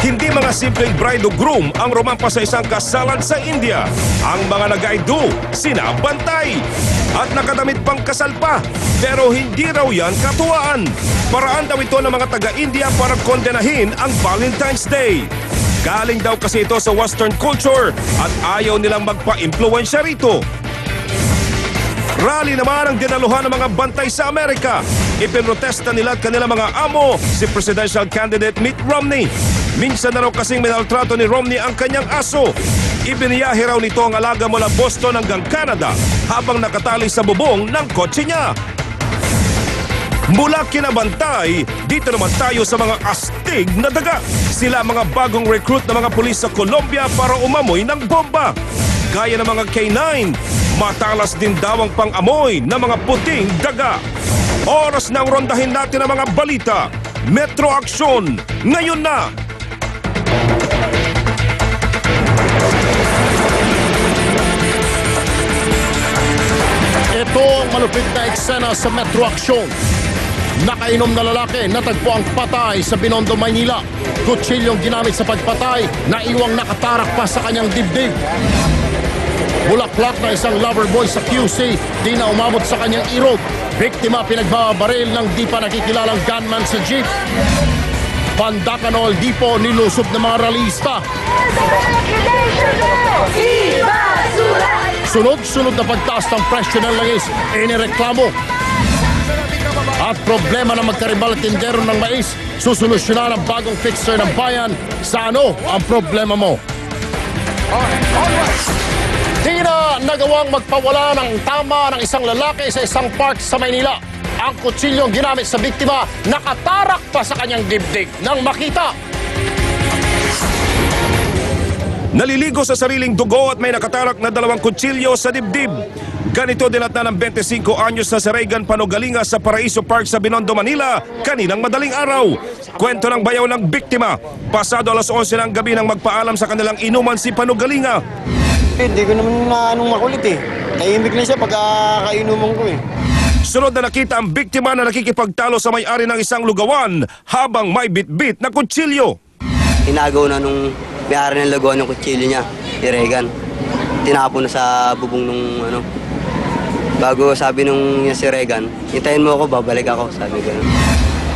Hindi mga simpleng bride o groom ang rumampa sa isang kasalan sa India. Ang mga nag-I-do, sinabantay. At nakadamit pang kasal pa. Pero hindi raw yan katuwaan. Paraan daw ito ng mga taga-India para kondenahin ang Valentine's Day. Galing daw kasi ito sa Western culture at ayaw nilang magpa-impluensya rito. Rally naman ang dinaluhan ng mga bantay sa Amerika. Ipinrotesta nila at kanilang mga amo, si presidential candidate Mitt Romney. Minsan na raw kasing minaltrato ni Romney ang kanyang aso. Ibiniyahe raw nito ang alaga mula Boston hanggang Canada habang nakatali sa bubong ng kotse niya. Mula kinabantay, dito naman tayo sa mga astig na daga. Sila mga bagong recruit na mga pulis sa Colombia para umamoy ng bomba. Gaya ng mga K9, matalas din daw ang pang-amoy ng mga puting daga. Oras nang rondahin natin ang mga balita. Metro Aksyon, ngayon na! Ito ang malupit na eksena sa Metro Aksyon. Nakainom na lalaki natagpo ang patay sa Binondo, Maynila. Kutsilyong ginamit sa pagpatay na iwang nakatarak pa sa kanyang dibdib. Bulaklak na isang lover boy sa QC, di na umabot sa kanyang irog. Biktima pinagbabaril ng di pa nakikilalang gunman sa jeep. Pandacanol Dipo nilusob ng mga ralista. Sunod-sunod na pagtaas ng presyo ng langis, inireklamo. At problema ng magkaribal at tindero ng mais, susolusyonan ang bagong fixer ng bayan. Sa ano ang problema mo? Di na nagawang magpawala ng tama ng isang lalaki sa isang park sa Maynila. Ang kutsilyong ginamit sa biktima nakatarak pa sa kanyang dibdib nang makita. Naliligo sa sariling dugo at may nakatarak na 2 kutsilyo sa dibdib. Ganito dinatna ng 25 anyos na si Regan Panogalinga sa Paraiso Park sa Binondo, Manila kaninang madaling araw. Kwento ng bayaw ng biktima. Pasado alas 11 ng gabi nang magpaalam sa kanilang inuman si Panogalinga. Hindi ko naman na makulit eh. Tahimik na siya pagkakainuman ko eh. Sunod na nakita ang biktima na nakikipagtalo sa may-ari ng isang lugawan habang may bit-bit na kutsilyo. Inagaw na nung may-ari ng lugawan ng kutsilyo niya, si Regan. Tinapon na sa bubong nung ano. Bago sabi nung niya si Regan, hintayin mo ako, babalik ako, sabi ko.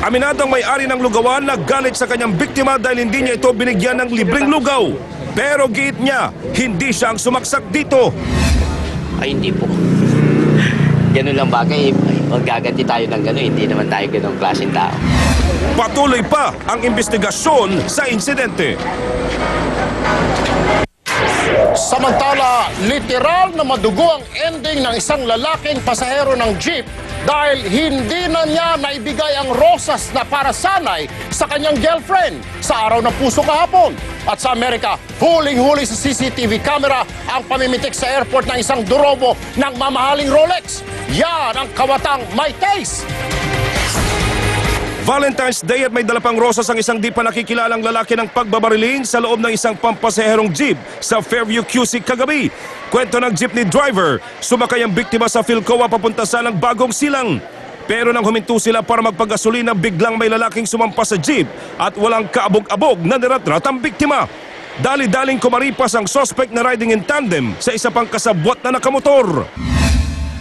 Aminado ang may-ari ng lugawan na galit sa kanyang biktima dahil hindi niya ito binigyan ng libreng lugaw. Pero giit niya, hindi siya ang sumaksak dito. Ay, hindi po. Ganun lang bagay. Maggaganti tayo ng gano'n, hindi naman tayo ganun klaseng tao. Patuloy pa ang investigasyon sa insidente. Samantala, literal na madugo ang ending ng isang lalaking pasahero ng jeep dahil hindi na niya naibigay ang rosas na para sanay sa kanyang girlfriend sa araw ng puso kahapon. At sa Amerika, huling-huli sa CCTV camera ang pamimitik sa airport ng isang durobo ng mamahaling Rolex. Yan ang kawatang may case. Valentine's Day at may dala pang rosas ang isang di pa nakikilalang lalaki ng pagbabariling sa loob ng isang pampasaherong jeep sa Fairview QC kagabi. Kwento ng jeepney driver, sumakay ang biktima sa Philcoa papunta sa ng Bagong Silang. Pero nang huminto sila para magpagasolina, biglang may lalaking sumampas sa jeep at walang kaabog-abog na niratrat ang biktima. Dali-daling kumaripas ang suspect na riding in tandem sa isa pang kasabwat na nakamotor.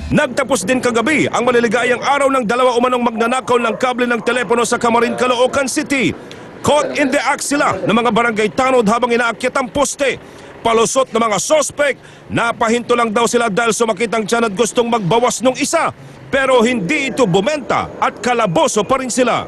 Nagtapos din kagabi ang maliligayang araw ng 2 umanong magnanakaw ng kable ng telepono sa Camarin, Caloocan City. Caught in the act sila ng mga barangay tanod habang inaakyat ang poste. Palusot ng mga suspect, napahinto lang daw sila dahil sumakit ang tiyan at gustong magbawas nung isa. Pero hindi ito bumenta at kalaboso pa rin sila.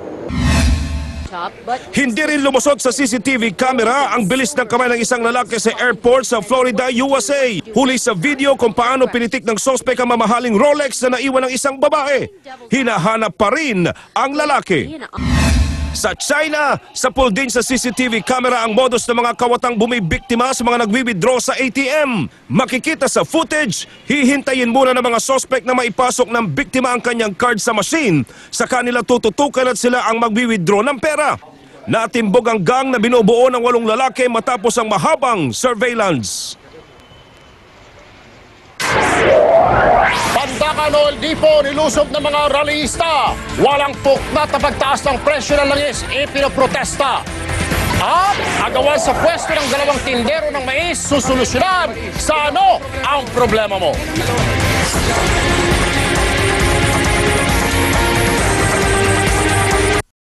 Hindi rin lumusot sa CCTV camera ang bilis ng kamay ng isang lalaki sa airport sa Florida, USA. Huli sa video kung paano pinitik ng suspect ang mamahaling Rolex na naiwan ng isang babae. Hinahanap pa rin ang lalaki. Sa China, sapul din sa CCTV camera ang modus ng mga kawatang bumibiktima sa mga nagwi-withdraw sa ATM. Makikita sa footage, hihintayin muna ng mga suspect na maipasok ng biktima ang kanyang card sa machine. Sa kanila tututukan at sila ang magwi-withdraw ng pera. Natimbog ang gang na binubuo ng 8 lalaki matapos ang mahabang surveillance. Bulacan Oil Depot nilusob ng mga rallyista. Walang puknat na pagtaas ng presyo ng langis, ipinoprotesta. At agawan sa pwesto ng dalawang tindero ng mais, susolusyonan sa ano ang problema mo.